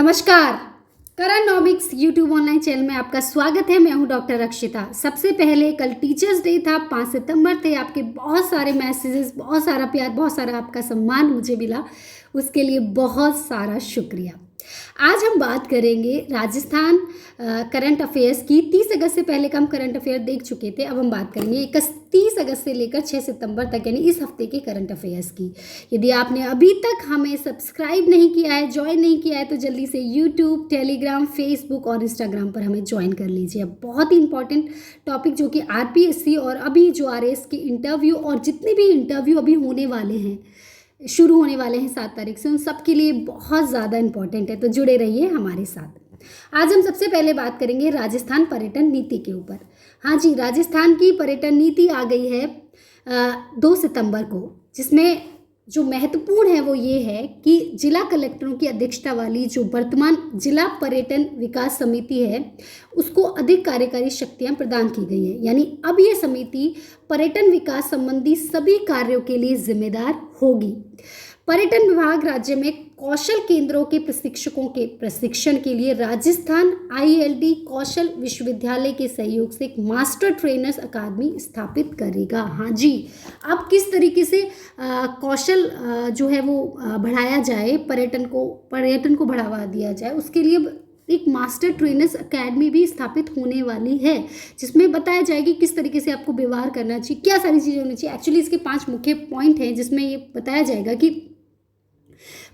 नमस्कार। करनॉमिक्स YouTube online channel में आपका स्वागत है। मैं हूं डॉक्टर अक्षिता। सबसे पहले कल टीचर्स डे था, 5 सितंबर थे। आपके बहुत सारे मैसेजेस, बहुत सारा प्यार, बहुत सारा आपका सम्मान मुझे मिला, उसके लिए बहुत सारा शुक्रिया। आज हम बात करेंगे राजस्थान करंट अफेयर्स की। 30 अगस्त से पहले का हम करंट अफेयर देख चुके थे। अब हम बात करेंगे 31 अगस्त से लेकर 6 सितंबर तक, यानी इस हफ्ते के करंट अफेयर्स की। यदि आपने अभी तक हमें सब्सक्राइब नहीं किया है, ज्वाइन नहीं किया है, तो जल्दी से यूट्यूब, टेलीग्राम, फेसबुक और इंस्टाग्राम पर हमें ज्वाइन कर लीजिए। अब बहुत ही इंपॉर्टेंट टॉपिक जो कि आरपीएससी और अभी जो आरएएस के इंटरव्यू और जितने भी इंटरव्यू अभी होने वाले हैं, शुरू होने वाले हैं 7 तारीख से, उन सब के लिए बहुत ज़्यादा इंपॉर्टेंट है, तो जुड़े रहिए हमारे साथ। आज हम सबसे पहले बात करेंगे राजस्थान पर्यटन नीति के ऊपर। हाँ जी, राजस्थान की पर्यटन नीति आ गई है 2 सितंबर को, जिसमें जो महत्वपूर्ण है वो ये है कि जिला कलेक्टरों की अध्यक्षता वाली जो वर्तमान जिला पर्यटन विकास समिति है, उसको अधिक कार्यकारी शक्तियां प्रदान की गई हैं। यानी अब ये समिति पर्यटन विकास संबंधी सभी कार्यों के लिए जिम्मेदार होगी। पर्यटन विभाग राज्य में कौशल केंद्रों के प्रशिक्षकों के प्रशिक्षण के लिए राजस्थान आईएलडी कौशल विश्वविद्यालय के सहयोग से एक मास्टर ट्रेनर्स अकादमी स्थापित करेगा। हाँ जी, अब किस तरीके से कौशल जो है वो बढ़ाया जाए, पर्यटन को बढ़ावा दिया जाए, उसके लिए एक मास्टर ट्रेनर्स अकेडमी भी स्थापित होने वाली है, जिसमें बताया जाएगी किस तरीके से आपको व्यवहार करना चाहिए, क्या सारी चीज़ें होनी चाहिए। एक्चुअली इसके 5 मुख्य पॉइंट हैं, जिसमें ये बताया जाएगा कि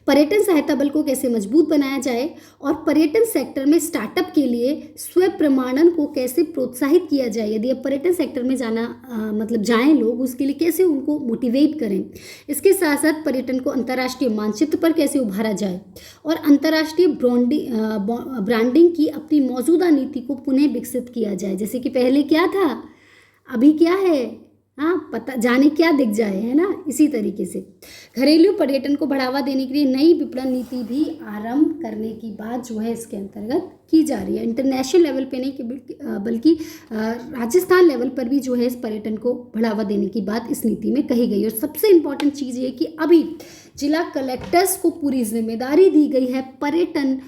पर्यटन सहायता बल को कैसे मजबूत बनाया जाए और पर्यटन सेक्टर में स्टार्टअप के लिए स्व प्रमाणन को कैसे प्रोत्साहित किया जाए। यदि अब पर्यटन सेक्टर में जाएं लोग, उसके लिए कैसे उनको मोटिवेट करें। इसके साथ साथ पर्यटन को अंतर्राष्ट्रीय मानचित्र पर कैसे उभारा जाए और अंतर्राष्ट्रीय ब्रांडिंग की अपनी मौजूदा नीति को पुनः विकसित किया जाए। जैसे कि पहले क्या था, अभी क्या है, हाँ पता जाने क्या दिख जाए, है ना। इसी तरीके से घरेलू पर्यटन को बढ़ावा देने के लिए नई विपणन नीति भी आरंभ करने की बात जो है इसके अंतर्गत की जा रही है। इंटरनेशनल लेवल पे नहीं बल्कि राजस्थान लेवल पर भी जो है इस पर्यटन को बढ़ावा देने की बात इस नीति में कही गई। और सबसे इम्पोर्टेंट चीज़ ये कि अभी जिला कलेक्टर्स को पूरी जिम्मेदारी दी गई है पर्यटन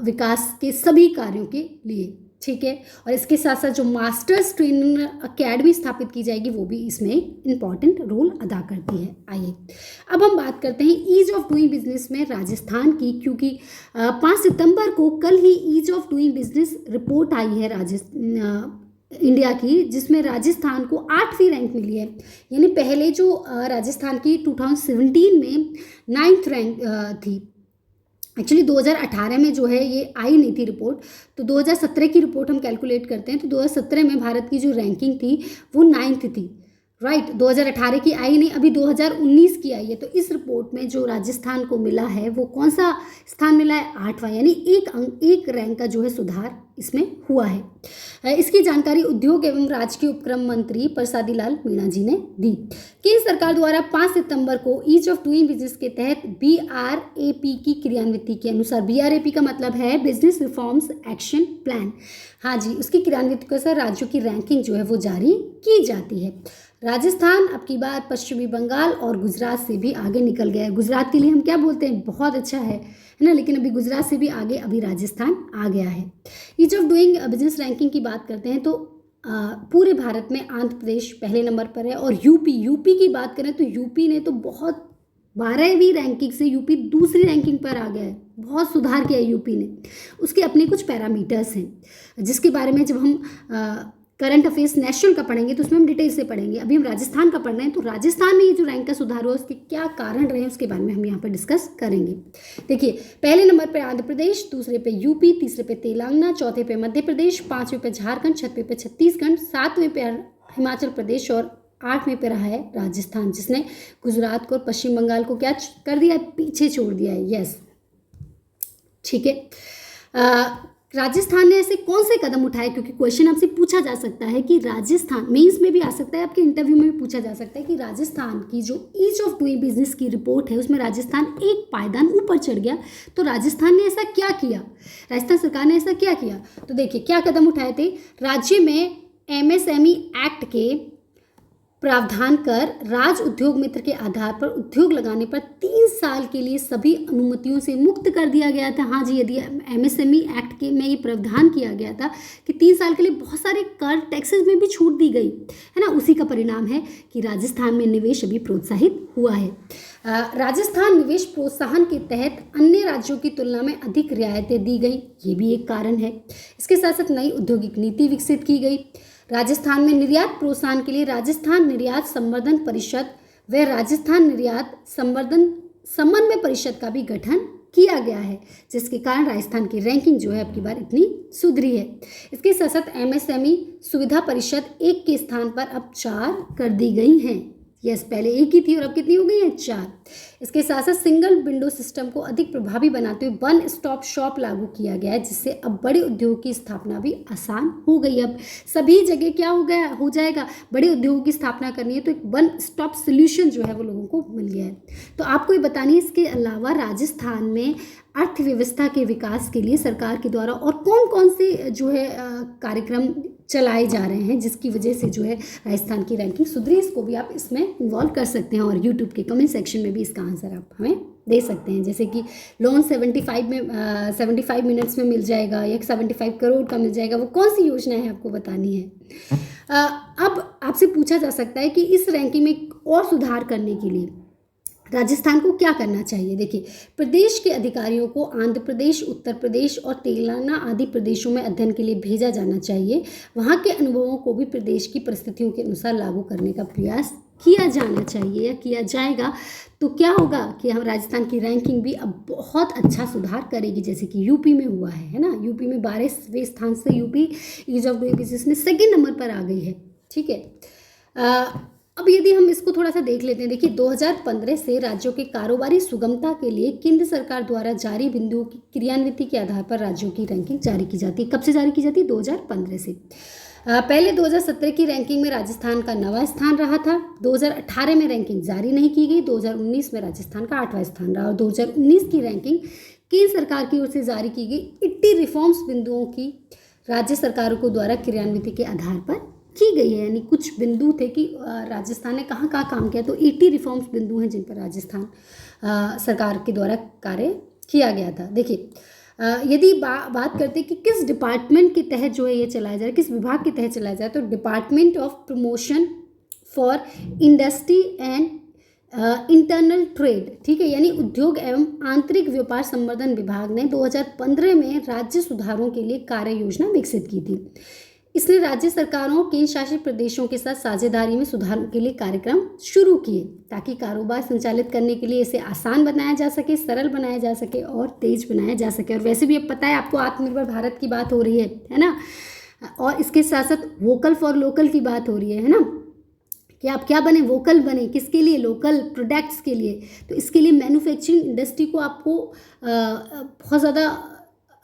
विकास के सभी कार्यों के लिए, ठीक है। और इसके साथ साथ जो मास्टर्स ट्रेनर अकेडमी स्थापित की जाएगी, वो भी इसमें इम्पॉर्टेंट रोल अदा करती है। आइए अब हम बात करते हैं ईज ऑफ डूइंग बिजनेस में राजस्थान की, क्योंकि 5 सितंबर को कल ही ease of doing business report आई है इंडिया की, जिसमें राजस्थान को 8वीं रैंक मिली है। यानी पहले जो राजस्थान की 2017 में 9th रैंक थी। एक्चुअली 2018 में जो है ये आई नहीं थी रिपोर्ट, तो 2017 की रिपोर्ट हम कैलकुलेट करते हैं तो 2017 में भारत की जो रैंकिंग थी वो 9th थी, राइट। 2018 की आई नहीं, अभी 2019 की आई है। तो इस रिपोर्ट में जो राजस्थान को मिला है वो कौन सा स्थान मिला है, 8वां, यानी एक रैंक का जो है सुधार इसमें हुआ है। इसकी जानकारी उद्योग एवं राजकीय उपक्रम मंत्री प्रसादी लाल मीणा जी ने दी। केंद्र सरकार द्वारा 5 सितंबर को ईज ऑफ डूइंग बिजनेस के तहत BRAP की क्रियान्विति के अनुसार, BRAP का मतलब है बिजनेस रिफॉर्म्स एक्शन प्लान, हाँ जी, उसकी क्रियान्विति के अनुसार राज्यों की रैंकिंग जो है वो जारी की जाती है। राजस्थान अब की बात पश्चिमी बंगाल और गुजरात से भी आगे निकल गया है। गुजरात के लिए हम क्या बोलते हैं, बहुत अच्छा है ना, लेकिन अभी गुजरात से भी आगे अभी राजस्थान आ गया है। Ease of doing business ranking की बात करते हैं तो पूरे भारत में आंध्र प्रदेश पहले नंबर पर है और यूपी की बात करें तो यूपी ने तो बहुत 12वीं रैंकिंग से यूपी दूसरी रैंकिंग पर आ गया है। बहुत सुधार किया है यूपी ने। उसके अपने कुछ पैरामीटर्स हैं जिसके बारे में जब हम करंट अफेयर्स नेशनल का पढ़ेंगे तो उसमें हम डिटेल से पढ़ेंगे। अभी हम राजस्थान का पढ़ रहे हैं, तो राजस्थान में ये जो रैंक का सुधार हुआ उसके क्या कारण रहे हैं उसके बारे में हम यहाँ पर डिस्कस करेंगे। देखिए, पहले नंबर पर आंध्र प्रदेश, दूसरे पे यूपी, तीसरे पे तेलंगाना, चौथे पे मध्य प्रदेश, 5वें पे झारखंड, 6वें पे छत्तीसगढ़, 7वें पे हिमाचल प्रदेश और 8वें पे रहा है राजस्थान, जिसने गुजरात को और पश्चिम बंगाल को क्या कर दिया है, पीछे छोड़ दिया है। यस, ठीक है। राजस्थान ने ऐसे कौन से कदम उठाए, क्योंकि क्वेश्चन आपसे पूछा जा सकता है कि राजस्थान मेंस में भी आ सकता है, आपके इंटरव्यू में भी पूछा जा सकता है कि राजस्थान की जो ईज ऑफ डूइंग बिजनेस की रिपोर्ट है उसमें राजस्थान एक पायदान ऊपर चढ़ गया, तो राजस्थान ने ऐसा क्या किया, राजस्थान सरकार ने ऐसा क्या किया। तो देखिए क्या कदम उठाए थे। राज्य में MSME एक्ट के प्रावधान कर राज्य उद्योग मित्र के आधार पर उद्योग लगाने पर 3 साल के लिए सभी अनुमतियों से मुक्त कर दिया गया था। हाँ जी, यदि एमएसएमई एक्ट के में ये प्रावधान किया गया था कि 3 साल के लिए बहुत सारे कर टैक्सेस में भी छूट दी गई है ना, उसी का परिणाम है कि राजस्थान में निवेश अभी प्रोत्साहित हुआ है। राजस्थान निवेश प्रोत्साहन के तहत अन्य राज्यों की तुलना में अधिक रियायतें दी गई, ये भी एक कारण है। इसके साथ साथ नई औद्योगिक नीति विकसित की गई। राजस्थान में निर्यात प्रोत्साहन के लिए राजस्थान निर्यात संवर्धन परिषद व राजस्थान निर्यात संवर्धन समन्वय परिषद का भी गठन किया गया है, जिसके कारण राजस्थान की रैंकिंग जो है अब की बार इतनी सुधरी है। इसके साथ साथ एमएसएमई सुविधा परिषद 1 के स्थान पर अब 4 कर दी गई हैं। यस, पहले 1 ही थी और अब कितनी हो गई है? 4। इसके साथ साथ सिंगल विंडो सिस्टम को अधिक प्रभावी बनाते हुए वन स्टॉप शॉप लागू किया गया है, जिससे अब बड़े उद्योग की स्थापना भी आसान हो गई। अब सभी जगह क्या हो जाएगा, बड़े उद्योगों की स्थापना करनी है तो एक वन स्टॉप सोल्यूशन जो है वो लोगों को मिल गया है। तो आपको ये बतानी है, इसके अलावा राजस्थान में अर्थव्यवस्था के विकास के लिए सरकार के द्वारा और कौन कौन से जो है कार्यक्रम चलाए जा रहे हैं, जिसकी वजह से जो है राजस्थान की रैंकिंग सुधरी। इसको भी आप इसमें इन्वॉल्व कर सकते हैं और यूट्यूब के कमेंट सेक्शन में भी इसका आंसर आप हमें दे सकते हैं। जैसे कि लोन 75 मिनट्स में मिल जाएगा या 75 करोड़ का मिल जाएगा, वो कौन सी योजना है आपको बतानी है। अब आपसे पूछा जा सकता है कि इस रैंकिंग में और सुधार करने के लिए राजस्थान को क्या करना चाहिए। देखिए, प्रदेश के अधिकारियों को आंध्र प्रदेश, उत्तर प्रदेश और तेलंगाना आदि प्रदेशों में अध्ययन के लिए भेजा जाना चाहिए। वहाँ के अनुभवों को भी प्रदेश की परिस्थितियों के अनुसार लागू करने का प्रयास किया जाना चाहिए या किया जाएगा। तो क्या होगा कि हम राजस्थान की रैंकिंग भी अब बहुत अच्छा सुधार करेगी, जैसे कि यूपी में हुआ है ना। यूपी में 12वें स्थान से UP ease of doing business में 2nd नंबर पर आ गई है। ठीक है, अब यदि हम इसको थोड़ा सा देख लेते हैं, देखिए 2015 से राज्यों के कारोबारी सुगमता के लिए केंद्र सरकार द्वारा जारी बिंदुओं की क्रियान्विति के आधार पर राज्यों की रैंकिंग जारी की जाती है। कब से जारी की जाती है? 2015 से। पहले 2017 की रैंकिंग में राजस्थान का 9वां स्थान रहा था। 2018 में रैंकिंग जारी नहीं की गई। 2019 में राजस्थान का 8वां स्थान रहा और 2019 की रैंकिंग केंद्र सरकार की ओर से जारी की गई 80 रिफॉर्म्स बिंदुओं की राज्य सरकारों को द्वारा क्रियान्विति के आधार पर की गई है। यानी कुछ बिंदु थे कि राजस्थान ने कहाँ कहाँ काम किया, तो 80 रिफॉर्म्स बिंदु हैं जिन पर राजस्थान सरकार के द्वारा कार्य किया गया था। देखिए, यदि बात करते हैं कि किस डिपार्टमेंट के तहत जो है ये चलाया जा रहा है, किस विभाग के तहत चलाया जा रहा है, तो department of promotion for industry and internal trade. ठीक है, यानी उद्योग एवं आंतरिक व्यापार संवर्धन विभाग ने 2015 में राज्य सुधारों के लिए कार्य योजना विकसित की थी। इसने राज्य सरकारों केंद्र शासित प्रदेशों के साथ साझेदारी में सुधार के लिए कार्यक्रम शुरू किए, ताकि कारोबार संचालित करने के लिए इसे आसान बनाया जा सके, सरल बनाया जा सके और तेज बनाया जा सके। और वैसे भी अब पता है आपको, आत्मनिर्भर भारत की बात हो रही है ना, और इसके साथ साथ वोकल फॉर लोकल की बात हो रही है ना, कि आप क्या बने, वोकल बने, किसके लिए? लोकल प्रोडक्ट्स के लिए। तो इसके लिए मैन्युफैक्चरिंग इंडस्ट्री को आपको बहुत ज़्यादा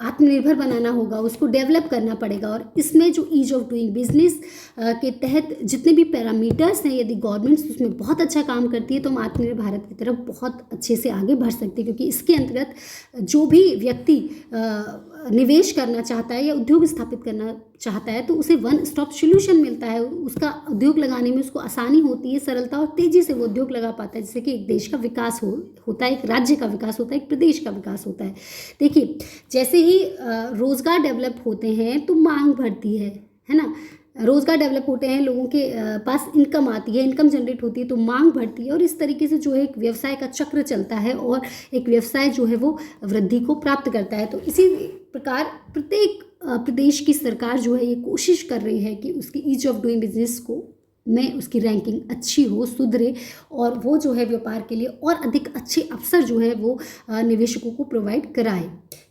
आत्मनिर्भर बनाना होगा, उसको डेवलप करना पड़ेगा। और इसमें जो ईज ऑफ डूइंग बिजनेस के तहत जितने भी पैरामीटर्स हैं, यदि गवर्नमेंट्स उसमें बहुत अच्छा काम करती है तो हम आत्मनिर्भर भारत की तरफ बहुत अच्छे से आगे बढ़ सकते हैं। क्योंकि इसके अंतर्गत जो भी व्यक्ति निवेश करना चाहता है या उद्योग स्थापित करना चाहता है तो उसे वन स्टॉप सोल्यूशन मिलता है। उसका उद्योग लगाने में उसको आसानी होती है, सरलता और तेज़ी से वो उद्योग लगा पाता है, जिससे कि एक देश का विकास होता है, एक राज्य का विकास होता है, एक प्रदेश का विकास होता है। देखिए, जैसे ही रोज़गार डेवलप होते हैं तो मांग बढ़ती है ना। रोज़गार डेवलप होते हैं, लोगों के पास इनकम आती है, इनकम जनरेट होती है तो मांग बढ़ती है, और इस तरीके से जो है एक व्यवसाय का चक्र चलता है और एक व्यवसाय जो है वो वृद्धि को प्राप्त करता है। तो इसी प्रकार प्रत्येक प्रदेश की सरकार जो है ये कोशिश कर रही है कि उसकी ईज ऑफ डूइंग बिजनेस में उसकी रैंकिंग अच्छी हो, सुधरे, और वो जो है व्यापार के लिए और अधिक अच्छे अवसर जो है वो निवेशकों को प्रोवाइड कराए।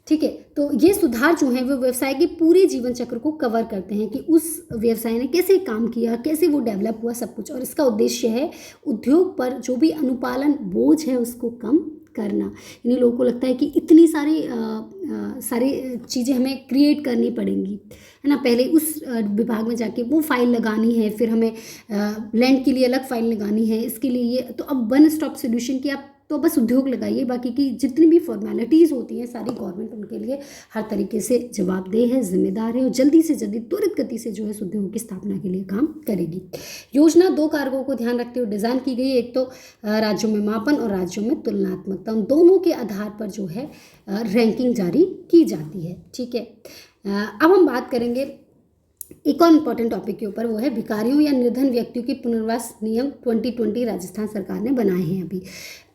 ठीक है, तो ये सुधार जो हैं वो व्यवसाय के पूरे जीवन चक्र को कवर करते हैं कि उस व्यवसाय ने कैसे काम किया, कैसे वो डेवलप हुआ, सब कुछ। और इसका उद्देश्य है उद्योग पर जो भी अनुपालन बोझ है उसको कम करना। यानी लोगों को लगता है कि इतनी सारी चीज़ें हमें क्रिएट करनी पड़ेंगी, है ना। पहले उस विभाग में जाके वो फाइल लगानी है, फिर हमें लैंड के लिए अलग फाइल लगानी है, इसके लिए ये। तो अब वन स्टॉप सोल्यूशन की आप तो बस उद्योग लगाइए, बाकी की जितनी भी फॉर्मेलिटीज़ होती हैं सारी गवर्नमेंट उनके लिए हर तरीके से जवाबदेह है, जिम्मेदार है और जल्दी से जल्दी त्वरित गति से जो है इस उद्योग की स्थापना के लिए काम करेगी। योजना 2 कारकों को ध्यान रखते हुए डिज़ाइन की गई है, एक तो राज्यों में मापन और राज्यों में तुलनात्मकता, उन दोनों के आधार पर जो है रैंकिंग जारी की जाती है। ठीक है, अब हम बात करेंगे एक और इम्पॉर्टेंट टॉपिक के ऊपर, वो है भिखारियों या निर्धन व्यक्तियों के पुनर्वास नियम 2020 राजस्थान सरकार ने बनाए हैं अभी।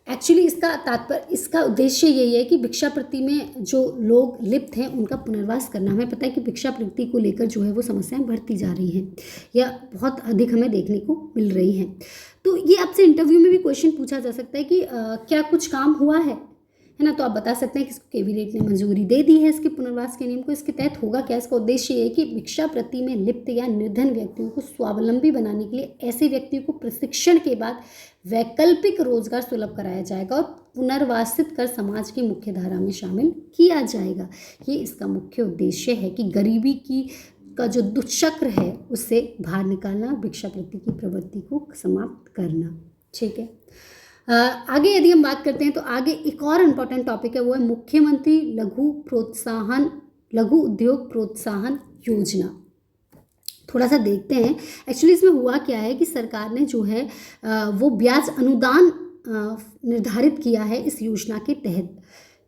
एक्चुअली इसका उद्देश्य यही है कि भिक्षावृत्ति में जो लोग लिप्त हैं उनका पुनर्वास करना। हमें पता है कि भिक्षावृत्ति को लेकर जो है वो समस्याएं बढ़ती जा रही हैं या बहुत अधिक हमें देखने को मिल रही हैं। तो ये आपसे इंटरव्यू में भी क्वेश्चन पूछा जा सकता है कि क्या कुछ काम हुआ है ना, तो आप बता सकते हैं कि इसको कैबिनेट ने मंजूरी दे दी है इसके पुनर्वास के नियम को। इसके तहत होगा क्या, इसका उद्देश्य ये है कि भिक्षावृत्ति में लिप्त या निर्धन व्यक्तियों को स्वावलंबी बनाने के लिए ऐसे व्यक्तियों को प्रशिक्षण के बाद वैकल्पिक रोजगार सुलभ कराया जाएगा और पुनर्वासित कर समाज की मुख्य धारा में शामिल किया जाएगा। ये इसका मुख्य उद्देश्य है कि गरीबी का जो दुष्चक्र है उससे बाहर निकालना, भिक्षावृत्ति की प्रवृत्ति को समाप्त करना। ठीक है, आगे यदि हम बात करते हैं तो आगे एक और इम्पॉर्टेंट टॉपिक है, वो है मुख्यमंत्री लघु उद्योग प्रोत्साहन योजना। थोड़ा सा देखते हैं एक्चुअली इसमें हुआ क्या है कि सरकार ने जो है वो ब्याज अनुदान निर्धारित किया है इस योजना के तहत।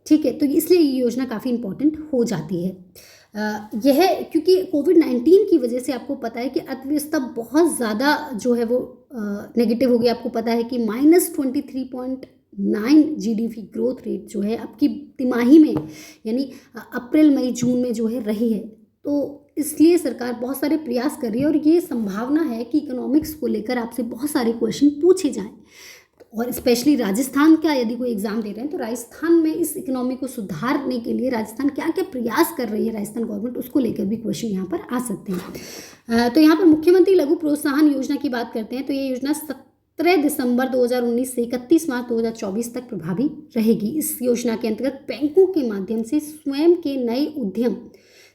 ठीक है, तो इसलिए ये योजना काफ़ी इम्पोर्टेंट हो जाती है। यह क्योंकि कोविड-19 की वजह से आपको पता है कि अर्थव्यवस्था बहुत ज़्यादा जो है वो नेगेटिव हो गया। आपको पता है कि -23.9 GDP ग्रोथ रेट जो है अब की तिमाही में यानी अप्रैल मई जून में जो है रही है। तो इसलिए सरकार बहुत सारे प्रयास कर रही है और ये संभावना है कि इकोनॉमिक्स को लेकर आपसे बहुत सारे क्वेश्चन पूछे जाएं। और स्पेशली राजस्थान का यदि कोई एग्जाम दे रहे हैं तो राजस्थान में इस इकोनॉमी को सुधारने के लिए राजस्थान क्या क्या प्रयास कर रही है राजस्थान गवर्नमेंट, उसको लेकर भी क्वेश्चन यहाँ पर आ सकते हैं। तो यहाँ पर मुख्यमंत्री लघु प्रोत्साहन योजना की बात करते हैं तो ये योजना 17 दिसंबर 2019 से 31 मार्च 2024 तक प्रभावी रहेगी। इस योजना के अंतर्गत बैंकों के माध्यम से स्वयं के नए उद्यम,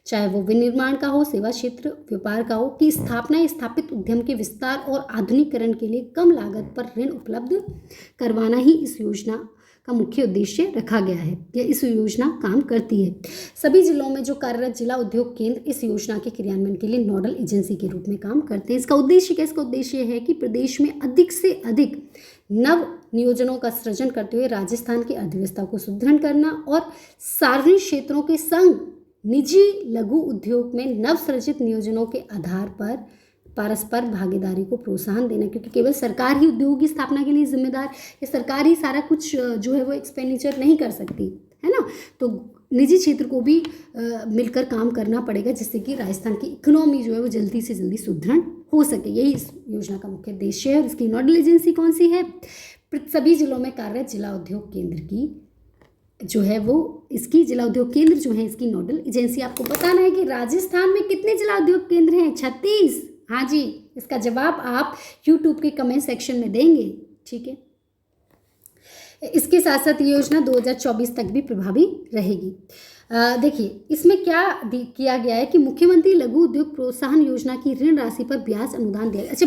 चाहे वो विनिर्माण का हो, सेवा क्षेत्र, व्यापार का हो, की स्थापना या स्थापित उद्यम के विस्तार और आधुनिकीकरण के लिए कम लागत पर ऋण उपलब्ध करवाना ही इस योजना का मुख्य उद्देश्य रखा गया है। यह इस योजना काम करती है। सभी जिलों में जो कार्यरत जिला उद्योग केंद्र इस योजना के क्रियान्वयन के लिए नोडल एजेंसी के रूप में काम करते हैं। इसका उद्देश्य क्या? इसका उद्देश्य है कि प्रदेश में अधिक से अधिक नव नियोजनों का सृजन करते हुए राजस्थान की अर्थव्यवस्था को सुदृढ़ करना और सार्वजनिक क्षेत्रों के संग निजी लघु उद्योग में नवसृजित नियोजनों के आधार पर परस्पर भागीदारी को प्रोत्साहन देना, क्योंकि केवल सरकार ही उद्योग की स्थापना के लिए जिम्मेदार या सरकार ही सारा कुछ जो है वो एक्सपेंडिचर नहीं कर सकती है ना, तो निजी क्षेत्र को भी मिलकर काम करना पड़ेगा जिससे कि राजस्थान की इकोनॉमी जो है वो जल्दी से जल्दी सुदृढ़ हो सके। यही इस योजना का मुख्य उद्देश्य है। और इसकी नोडल एजेंसी कौन सी है? सभी जिलों में कार्यरत जिला उद्योग केंद्र की जो है वो इसकी जिला उद्योग केंद्र जो है इसकी नोडल एजेंसी। आपको बताना है कि राजस्थान में कितने जिला उद्योग केंद्र हैं? 36। हाँ जी, इसका जवाब आप YouTube के कमेंट सेक्शन में देंगे। ठीक है, इसके साथ साथ ये योजना 2024 तक भी प्रभावी रहेगी। देखिए इसमें क्या किया गया है कि मुख्यमंत्री लघु उद्योग प्रोत्साहन योजना की ऋण राशि पर ब्याज अनुदान दिया। अच्छा,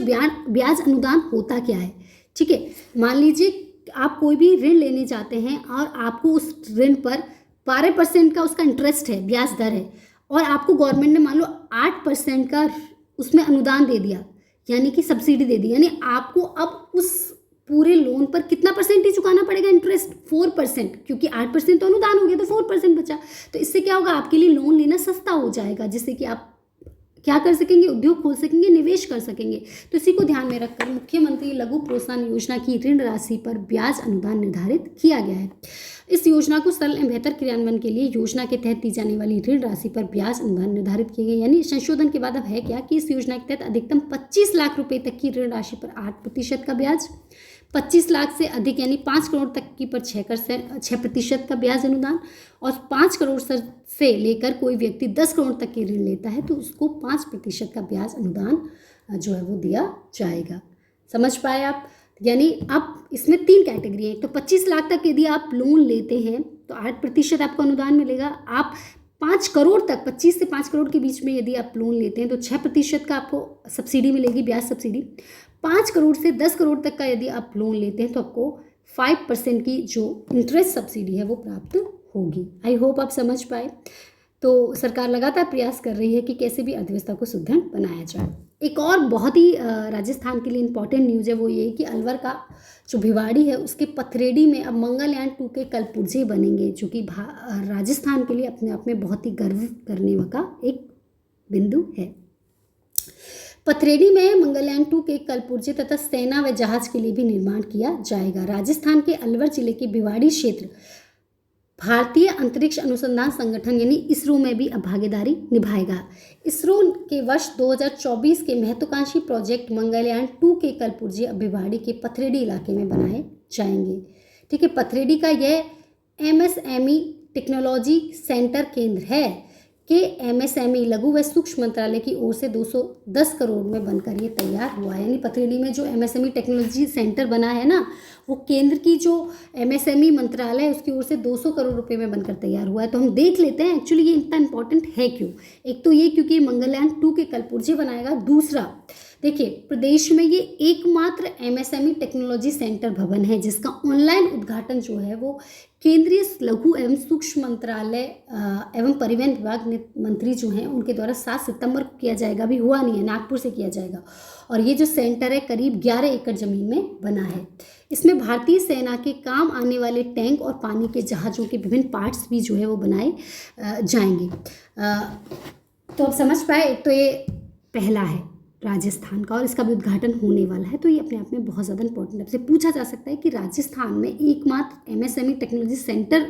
ब्याज अनुदान होता क्या है? ठीक है, मान लीजिए आप कोई भी ऋण लेने जाते हैं और आपको उस ऋण पर 12% का उसका इंटरेस्ट है, ब्याज दर है, और आपको गवर्नमेंट ने मान लो 8% का उसमें अनुदान दे दिया, यानी कि सब्सिडी दे दी, यानी आपको अब उस पूरे लोन पर कितना परसेंट ही चुकाना पड़ेगा? इंटरेस्ट 4%, क्योंकि 8% तो अनुदान हो गया तो 4% बचा। तो इससे क्या होगा? आपके लिए लोन लेना सस्ता हो जाएगा, जिससे कि आप क्या कर सकेंगे? उद्योग खोल सकेंगे, निवेश कर सकेंगे। तो इसी को ध्यान में रखकर मुख्यमंत्री लघु प्रोत्साहन योजना की ऋण राशि पर ब्याज अनुदान निर्धारित किया गया है। इस योजना को सरल एवं बेहतर क्रियान्वयन के लिए योजना के तहत दी जाने वाली ऋण राशि पर ब्याज अनुदान निर्धारित किए गए। यानी संशोधन के बाद अब है क्या कि इस योजना के तहत अधिकतम 25 लाख रुपए तक की ऋण राशि पर 8% का ब्याज, 25 लाख से अधिक यानी 5 करोड़ तक की पर 6% का ब्याज अनुदान, और 5 करोड़ से लेकर कोई व्यक्ति 10 करोड़ तक की ऋण लेता है तो उसको 5% का ब्याज अनुदान जो है वो दिया जाएगा। समझ पाए आप? यानी अब इसमें 3 कैटेगरी है। तो 25 लाख तक यदि आप लोन लेते हैं तो 8% आपको अनुदान मिलेगा। आप 5 करोड़ तक, 25 से 5 करोड़ के बीच में यदि आप लोन लेते हैं तो 6% का आपको सब्सिडी मिलेगी, ब्याज सब्सिडी। 5 करोड़ से 10 करोड़ तक का यदि आप लोन लेते हैं तो आपको 5% की जो इंटरेस्ट सब्सिडी है वो प्राप्त होगी। आई होप आप समझ पाए। तो सरकार लगातार प्रयास कर रही है कि कैसे भी अर्थव्यवस्था को सुदृढ़ बनाया जाए। एक और बहुत ही राजस्थान के लिए इम्पॉर्टेंट न्यूज़ है, वो ये कि अलवर का जो भिवाड़ी है उसके पथरेडी में अब मंगलयान 2 के कलपुर्जे बनेंगे, जो कि राजस्थान के लिए अपने आप में बहुत ही गर्व करने का एक बिंदु है। पथरेडी में मंगलयान 2 के कलपुर्जे तथा सेना व जहाज के लिए भी निर्माण किया जाएगा। राजस्थान के अलवर जिले के भिवाड़ी क्षेत्र भारतीय अंतरिक्ष अनुसंधान संगठन यानी इसरो में भी अब भागीदारी निभाएगा। इसरो के वर्ष 2024 के महत्वाकांक्षी प्रोजेक्ट मंगलयान 2 के कलपुर्जे अब भिवाड़ी के पथरेडी इलाके में बनाए जाएंगे। ठीक है, पथरेडी का यह MSME टेक्नोलॉजी सेंटर केंद्र है कि MSME लघु व सूक्ष्म मंत्रालय की ओर से 210 करोड़ में बनकर ये तैयार हुआ है। यानी पथरेडी में जो MSME टेक्नोलॉजी सेंटर बना है ना, वो केंद्र की जो MSME मंत्रालय है उसकी ओर से 200 करोड़ रुपए में बनकर तैयार हुआ है। तो हम देख लेते हैं एक्चुअली ये इतना इंपॉर्टेंट है क्यों। एक तो ये क्योंकि मंगलयान 2 के कलपुर्जे बनाएगा। दूसरा, देखिए, प्रदेश में ये एकमात्र MSME टेक्नोलॉजी सेंटर भवन है जिसका ऑनलाइन उद्घाटन जो है वो केंद्रीय लघु एवं सूक्ष्म मंत्रालय एवं परिवहन विभाग मंत्री जो हैं उनके द्वारा 7 सितंबर को किया जाएगा। अभी हुआ नहीं है, नागपुर से किया जाएगा। और ये जो सेंटर है करीब 11 एकड़ जमीन में बना है। इसमें भारतीय सेना के काम आने वाले टैंक और पानी के जहाज़ों के विभिन्न पार्ट्स भी जो है वो बनाए जाएंगे। तो आप समझ पाए, एक तो ये पहला है राजस्थान का और इसका भी उद्घाटन होने वाला है। तो ये अपने आप में बहुत ज़्यादा इंपॉर्टेंट है। आपसे पूछा जा सकता है कि राजस्थान में एकमात्र MSME टेक्नोलॉजी सेंटर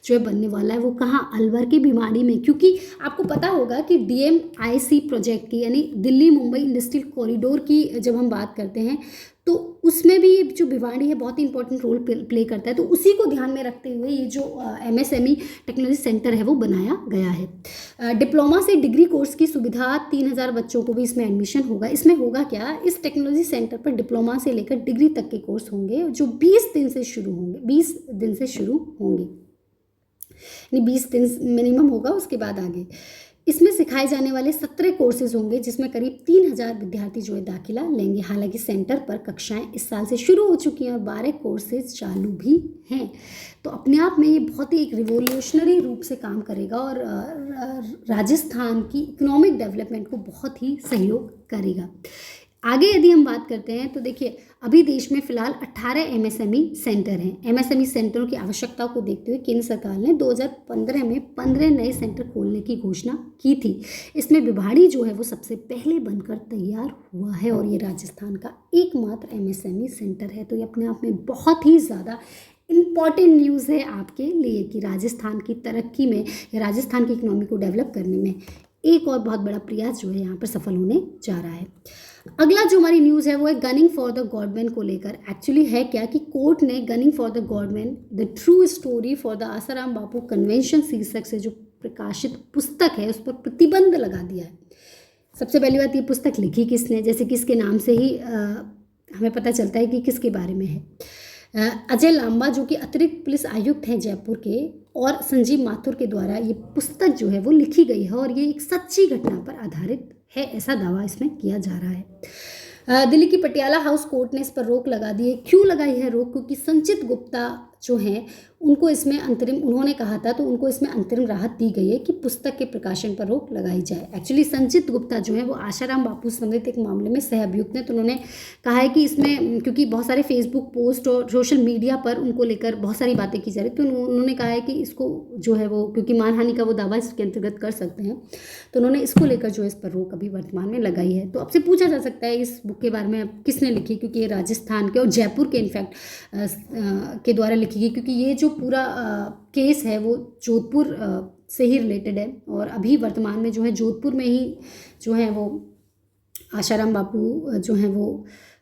जो है बनने वाला है वो कहाँ, अलवर की भिवाड़ी में। क्योंकि आपको पता होगा कि DMIC प्रोजेक्ट की यानी दिल्ली मुंबई इंडस्ट्रियल कॉरिडोर की जब हम बात करते हैं तो उसमें भी जो भिवाड़ी है बहुत ही इंपॉर्टेंट रोल प्ले करता है। तो उसी को ध्यान में रखते हुए ये जो MSME टेक्नोलॉजी सेंटर है वो बनाया गया है। डिप्लोमा से डिग्री कोर्स की सुविधा 3000 बच्चों को भी इसमें एडमिशन होगा। इसमें होगा क्या, इस टेक्नोलॉजी सेंटर पर डिप्लोमा से लेकर डिग्री तक के कोर्स होंगे जो 20 दिन से शुरू होंगे। 20 दिन से शुरू होंगे यानी 20 दिन मिनिमम होगा, उसके बाद आगे इसमें सिखाए जाने वाले 17 कोर्सेज होंगे जिसमें करीब 3000 विद्यार्थी जो है दाखिला लेंगे। हालांकि सेंटर पर कक्षाएं इस साल से शुरू हो चुकी हैं और 12 कोर्सेज चालू भी हैं। तो अपने आप में ये बहुत ही एक रिवोल्यूशनरी रूप से काम करेगा और राजस्थान की इकोनॉमिक डेवलपमेंट को बहुत ही सहयोग करेगा। आगे यदि हम बात करते हैं तो देखिए, अभी देश में फिलहाल 18 MSME सेंटर हैं। MSME सेंटरों की आवश्यकता को देखते हुए केंद्र सरकार ने 2015 में 15 नए सेंटर खोलने की घोषणा की थी। इसमें भिवाड़ी जो है वो सबसे पहले बनकर तैयार हुआ है और ये राजस्थान का एकमात्र MSME सेंटर है। तो ये अपने आप में बहुत ही ज़्यादा इम्पॉर्टेंट न्यूज़ है आपके लिए कि राजस्थान की तरक्की में या राजस्थान की इकोनॉमी को डेवलप करने में एक और बहुत बड़ा प्रयास जो है यहाँ पर सफल होने जा रहा है। अगला जो हमारी न्यूज़ है वो है गनिंग फॉर द गॉडमैन को लेकर। एक्चुअली है क्या कि कोर्ट ने gunning for the godman the true story for the Asaram Bapu convention शीर्षक से जो प्रकाशित पुस्तक है उस पर प्रतिबंध लगा दिया है। सबसे पहली बात, ये पुस्तक लिखी किसने, जैसे कि इसके नाम से ही हमें पता चलता है कि किसके बारे में है। अजय लांबा जो कि अतिरिक्त पुलिस आयुक्त हैं जयपुर के और संजीव माथुर के द्वारा ये पुस्तक जो है वो लिखी गई है और ये एक सच्ची घटना पर आधारित है, ऐसा दावा इसमें किया जा रहा है। दिल्ली की पटियाला हाउस कोर्ट ने इस पर रोक लगा दी है। क्यों लगाई है रोक, क्योंकि संचित गुप्ता जो हैं उनको इसमें अंतरिम, उन्होंने कहा था तो उनको इसमें अंतरिम राहत दी गई है कि पुस्तक के प्रकाशन पर रोक लगाई जाए। एक्चुअली संचित गुप्ता जो है वो आशाराम बापू संबंधित एक मामले में सह अभियुक्त हैं। तो उन्होंने कहा है कि इसमें क्योंकि बहुत सारे फेसबुक पोस्ट और सोशल मीडिया पर उनको लेकर बहुत सारी बातें की जा रही, तो उन्होंने कहा है कि इसको जो है वो, क्योंकि मानहानि का वो दावा इसके अंतर्गत कर सकते हैं, तो उन्होंने इसको लेकर जो इस पर रोक अभी वर्तमान में लगाई है। तो आपसे पूछा जा सकता है इस बुक के बारे में किसने लिखी, क्योंकि ये राजस्थान के और जयपुर के इनफैक्ट के द्वारा लिखी गई, क्योंकि ये जो पूरा केस है वो जोधपुर से ही रिलेटेड है और अभी वर्तमान में जो है जोधपुर में ही जो है वो आशाराम बापू जो हैं वो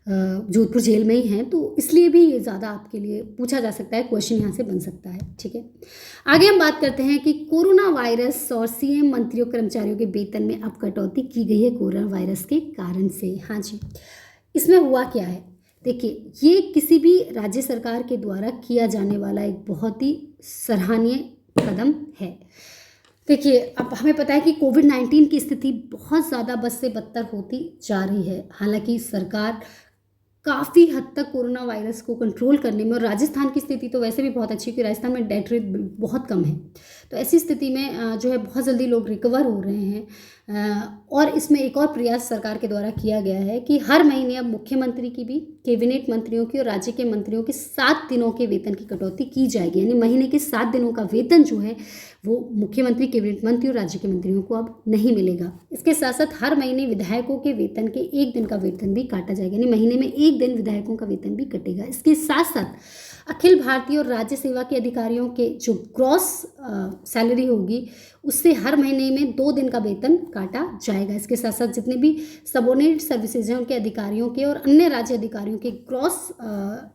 जोधपुर जेल में ही हैं। तो इसलिए भी ये ज़्यादा आपके लिए पूछा जा सकता है, क्वेश्चन यहाँ से बन सकता है। ठीक है, आगे हम बात करते हैं कि कोरोना वायरस और CM मंत्रियों कर्मचारियों के वेतन में अब कटौती की गई है कोरोना वायरस के कारण से। हाँ जी, इसमें हुआ क्या है, देखिए, ये किसी भी राज्य सरकार के द्वारा किया जाने वाला एक बहुत ही सराहनीय कदम है। देखिए, अब हमें पता है कि कोविड-19 की स्थिति बहुत ज़्यादा बद से बदतर होती जा रही है। हालांकि सरकार काफ़ी हद तक कोरोना वायरस को कंट्रोल करने में, और राजस्थान की स्थिति तो वैसे भी बहुत अच्छी है कि राजस्थान में डेथ रेट बहुत कम है। तो ऐसी स्थिति में जो है बहुत जल्दी लोग रिकवर हो रहे हैं। और इसमें एक और प्रयास सरकार के द्वारा किया गया है कि हर महीने अब मुख्यमंत्री की भी, कैबिनेट मंत्रियों की और राज्य के मंत्रियों के 7 दिनों के वेतन की कटौती की जाएगी। यानी महीने के 7 दिनों का वेतन जो है वो मुख्यमंत्री, कैबिनेट मंत्री और राज्य के मंत्रियों को अब नहीं मिलेगा। इसके साथ साथ हर महीने विधायकों के वेतन के 1 दिन का वेतन भी काटा जाएगा। यानी महीने में 1 दिन विधायकों का वेतन भी कटेगा। इसके साथ साथ अखिल भारतीय और राज्य सेवा के अधिकारियों के जो ग्रॉस सैलरी होगी उससे हर महीने में 2 दिन का वेतन काटा जाएगा। इसके साथ साथ जितने भी सबोर्डिनेट सर्विसेज हैं उनके अधिकारियों के और अन्य राज्य अधिकारियों के ग्रॉस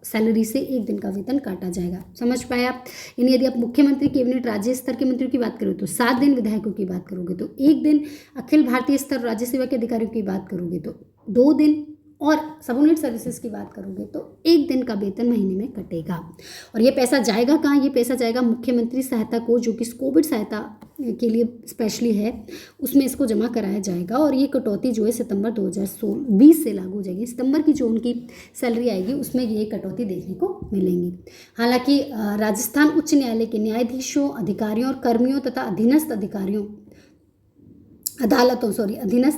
सैलरी से 1 दिन का वेतन काटा जाएगा। समझ पाए आप? यानी यदि आप मुख्यमंत्री, कैबिनेट, राज्य स्तर के मंत्रियों की बात करोगे तो 7 दिन, विधायकों की बात करोगे तो 1 दिन, अखिल भारतीय स्तर राज्य सेवा के अधिकारियों की बात करोगे तो 2 दिन, और सबोर्डिनेट सर्विसेज की बात करोगे तो 1 दिन का वेतन महीने में कटेगा। और ये पैसा जाएगा कहाँ? ये पैसा जाएगा मुख्यमंत्री सहायता कोष, जो कि कोविड सहायता के लिए स्पेशली है, उसमें इसको जमा कराया जाएगा। और ये कटौती जो है सितंबर 2020 से लागू हो जाएगी। सितंबर की जो उनकी सैलरी आएगी उसमें ये कटौती देखने को मिलेंगी। हालांकि राजस्थान उच्च न्यायालय के न्यायाधीशों, अधिकारियों और कर्मियों तथा अधीनस्थ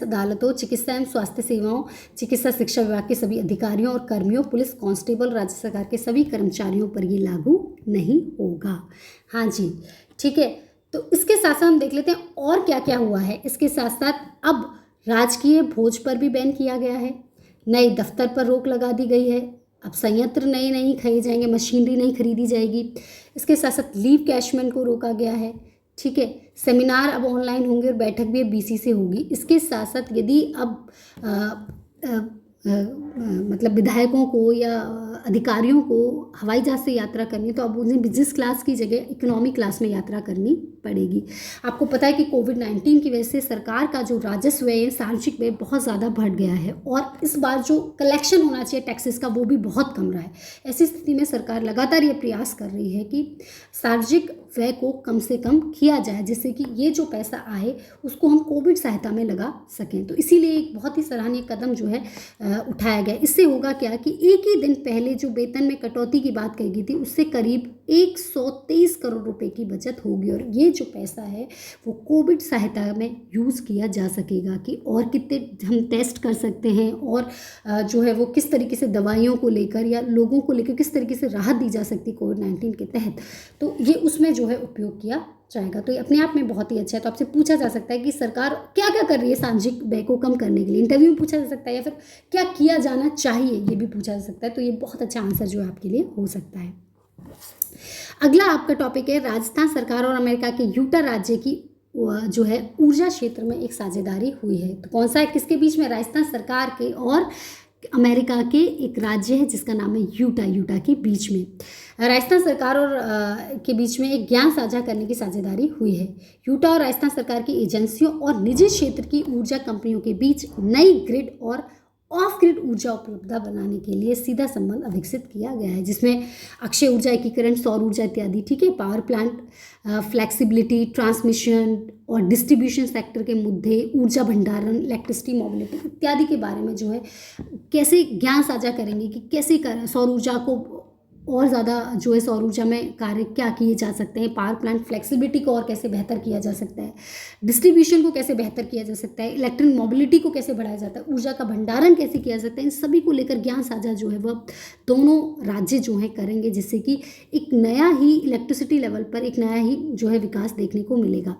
अदालतों, चिकित्सा एवं स्वास्थ्य सेवाओं, चिकित्सा शिक्षा विभाग के सभी अधिकारियों और कर्मियों, पुलिस, कांस्टेबल, राज्य सरकार के सभी कर्मचारियों पर ये लागू नहीं होगा। हाँ जी, ठीक है। तो इसके साथ साथ हम देख लेते हैं और क्या क्या हुआ है। इसके साथ साथ अब राजकीय भोज पर भी बैन किया गया है। नए दफ्तर पर रोक लगा दी गई है। अब संयंत्र नए नहीं खरीदे जाएंगे, मशीनरी नहीं खरीदी जाएगी। इसके साथ साथ लीव कैशमेंट को रोका गया है। ठीक है, सेमिनार अब ऑनलाइन होंगे और बैठक भी अब बीसी से होगी। इसके साथ साथ यदि अब मतलब विधायकों को या अधिकारियों को हवाई जहाज़ से यात्रा करनी है तो अब उन्हें बिजनेस क्लास की जगह इकोनॉमी क्लास में यात्रा करनी पड़ेगी। आपको पता है कि कोविड-19 की वजह से सरकार का जो राजस्व है, सार्वजनिक व्यय बहुत ज़्यादा बढ़ गया है और इस बार जो कलेक्शन होना चाहिए टैक्सेस का वो भी बहुत कम रहा है। ऐसी स्थिति में सरकार लगातार ये प्रयास कर रही है कि सार्वजनिक व्यय को कम से कम किया जाए, जिससे कि ये जो पैसा आए उसको हम कोविड सहायता में लगा सकें। तो इसीलिए एक बहुत ही सराहनीय कदम जो है उठाया गया। इससे होगा क्या कि एक ही दिन पहले जो वेतन में कटौती की बात कही गई थी उससे करीब 123 करोड़ रुपए की बचत होगी और ये जो पैसा है वो कोविड सहायता में यूज़ किया जा सकेगा कि और कितने हम टेस्ट कर सकते हैं और जो है वो किस तरीके से दवाइयों को लेकर या लोगों को लेकर किस तरीके से राहत दी जा सकती है कोविड-19 के तहत, तो ये उसमें जो है उपयोग किया जाएगा। तो ये अपने आप में बहुत ही अच्छा है। तो आपसे पूछा जा सकता है कि सरकार क्या क्या कर रही है सामाजिक व्यय को कम करने के लिए, इंटरव्यू में पूछा जा सकता है, या फिर क्या किया जाना चाहिए ये भी पूछा जा सकता है। तो ये बहुत अच्छा आंसर जो है आपके लिए हो सकता है। अगला आपका टॉपिक है राजस्थान सरकार और अमेरिका के यूटा राज्य की जो है ऊर्जा क्षेत्र में एक साझेदारी हुई है। तो कौन सा है, किसके बीच में? राजस्थान सरकार के और अमेरिका के एक राज्य है जिसका नाम है यूटा के बीच में राजस्थान सरकार और के बीच में एक ज्ञान साझा करने की साझेदारी हुई है। यूटा और राजस्थान सरकार की एजेंसियों और निजी क्षेत्र की ऊर्जा कंपनियों के बीच नई ग्रिड और ऑफ ग्रिड ऊर्जा उपलब्धता बनाने के लिए सीधा संबंध विकसित किया गया है, जिसमें अक्षय ऊर्जा, एकीकरण, सौर ऊर्जा इत्यादि, ठीक है, पावर प्लांट, फ्लेक्सिबिलिटी, ट्रांसमिशन और डिस्ट्रीब्यूशन सेक्टर के मुद्दे, ऊर्जा भंडारण, इलेक्ट्रिसिटी, मोबिलिटी इत्यादि के बारे में जो है कैसे ज्ञान साझा करेंगे कि कैसे सौर ऊर्जा को और ज़्यादा जो है सौर ऊर्जा में कार्य क्या किए जा सकते हैं, पावर प्लांट फ्लेक्सिबिलिटी को और कैसे बेहतर किया जा सकता है, डिस्ट्रीब्यूशन को कैसे बेहतर किया जा सकता है, इलेक्ट्रिक मोबिलिटी को कैसे बढ़ाया जाता है, ऊर्जा का भंडारण कैसे किया जाता है, इन सभी को लेकर ज्ञान साझा जो है वह दोनों राज्य जो है करेंगे, जिससे कि एक नया ही इलेक्ट्रिसिटी लेवल पर एक नया ही जो है विकास देखने को मिलेगा।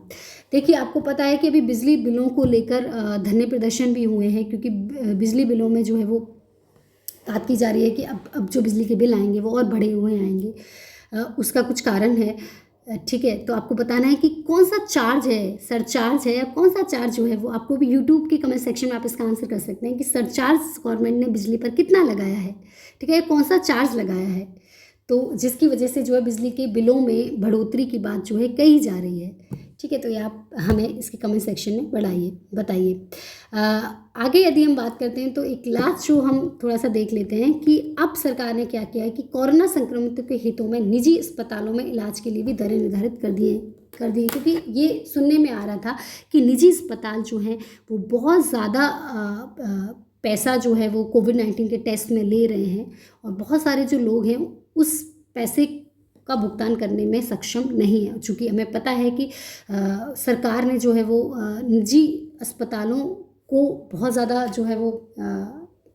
देखिए, आपको पता है कि अभी बिजली बिलों को लेकर धरने प्रदर्शन भी हुए हैं, क्योंकि बिजली बिलों में जो है वो बात की जा रही है कि अब जो बिजली के बिल आएंगे वो और बढ़े हुए आएंगे। उसका कुछ कारण है, ठीक है। तो आपको बताना है कि कौन सा चार्ज है, सरचार्ज है या कौन सा चार्ज जो है वो आपको भी यूट्यूब के कमेंट सेक्शन में आप इसका आंसर कर सकते हैं कि सरचार्ज गवर्नमेंट ने बिजली पर कितना लगाया है, ठीक है, कौन सा चार्ज लगाया है, तो जिसकी वजह से जो है बिजली के बिलों में बढ़ोतरी की बात जो है कही जा रही है, ठीक है। तो ये आप हमें इसके कमेंट सेक्शन में बताइए। आगे यदि हम बात करते हैं तो एक लास्ट जो हम थोड़ा सा देख लेते हैं कि अब सरकार ने क्या किया है कि कोरोना संक्रमितों के हितों में निजी अस्पतालों में इलाज के लिए भी दरें निर्धारित कर दी क्योंकि ये सुनने में आ रहा था कि निजी अस्पताल जो हैं वो बहुत ज़्यादा पैसा जो है वो कोविड-19 के टेस्ट में ले रहे हैं और बहुत सारे जो लोग हैं उस पैसे का भुगतान करने में सक्षम नहीं है। चूँकि हमें पता है कि सरकार ने जो है वो निजी अस्पतालों को बहुत ज़्यादा जो है वो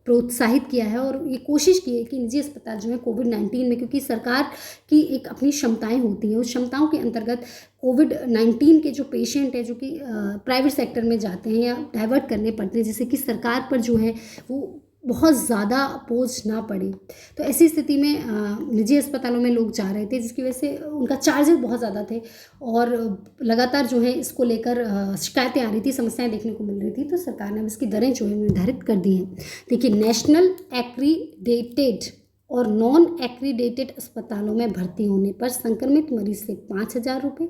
प्रोत्साहित किया है और ये कोशिश की है कि निजी अस्पताल जो है कोविड-19 में, क्योंकि सरकार की एक अपनी क्षमताएं होती हैं, उस क्षमताओं के अंतर्गत कोविड-19 के जो पेशेंट हैं जो कि प्राइवेट सेक्टर में जाते हैं या डाइवर्ट करने पड़ते हैं, जिससे कि सरकार पर जो है वो बहुत ज़्यादा बोझ ना पड़े। तो ऐसी स्थिति में निजी अस्पतालों में लोग जा रहे थे, जिसकी वजह से उनका चार्जेस बहुत ज़्यादा थे और लगातार जो है इसको लेकर शिकायतें आ रही थी, समस्याएं देखने को मिल रही थी। तो सरकार ने अब इसकी दरें जो है निर्धारित कर दी हैं। देखिए, नेशनल एक्रीडेटेड और नॉन एक्रीडेटेड अस्पतालों में भर्ती होने पर संक्रमित मरीज से 5,000 रुपये,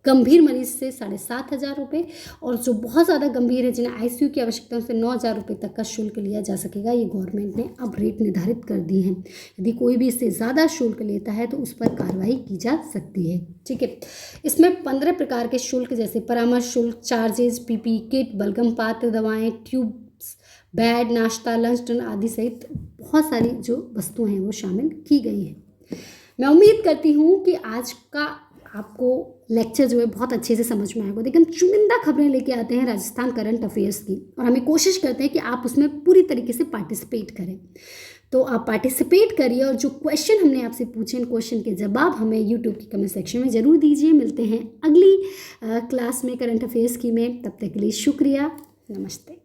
गंभीर मरीज से 7,500 रुपये और जो बहुत ज़्यादा गंभीर है जिन्हें आईसीयू की आवश्यकता है उनसे 9,000 रुपये तक का शुल्क लिया जा सकेगा। ये गवर्नमेंट ने अब रेट निर्धारित कर दी हैं। यदि कोई भी इससे ज़्यादा शुल्क लेता है तो उस पर कार्रवाई की जा सकती है। ठीक है, इसमें 15 प्रकार के शुल्क जैसे परामर्श शुल्क, चार्जेज, पीपी किट, बलगम पात्र, दवाएँ, ट्यूब्स, बेड, नाश्ता, लंच आदि सहित बहुत सारी जो वस्तुएं हैं वो शामिल की गई हैं। मैं उम्मीद करती हूँ कि आज का आपको लेक्चर जो है बहुत अच्छे से समझ में आएगा। देखिए, हम चुनिंदा खबरें लेके आते हैं राजस्थान करंट अफेयर्स की और हमें कोशिश करते हैं कि आप उसमें पूरी तरीके से पार्टिसिपेट करें। तो आप पार्टिसिपेट करिए और जो क्वेश्चन हमने आपसे पूछे इन क्वेश्चन के जवाब हमें यूट्यूब की कमेंट सेक्शन में ज़रूर दीजिए। मिलते हैं अगली क्लास में करंट अफेयर्स की में। तब तक के लिए शुक्रिया, नमस्ते।